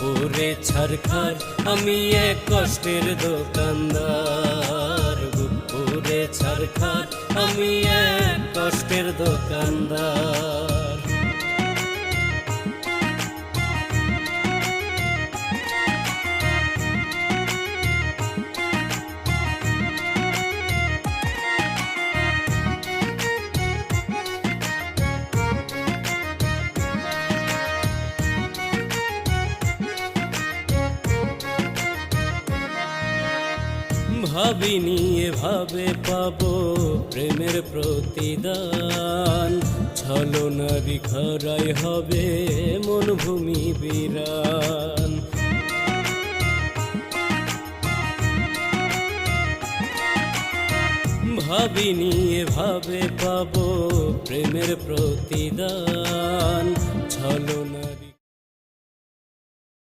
করে ছারখার আমি এক কষ্টের দোকানদার, বুক করে ছারখার আমি এক কষ্টের দোকানদার। ভাবিনি এভাবে পাবো প্রেমের প্রতিদান, ছলনারি খরাই হবে মনভূমি বিরান। ভাবিনি এভাবে পাবো প্রেমের প্রতিদান, ছলনারি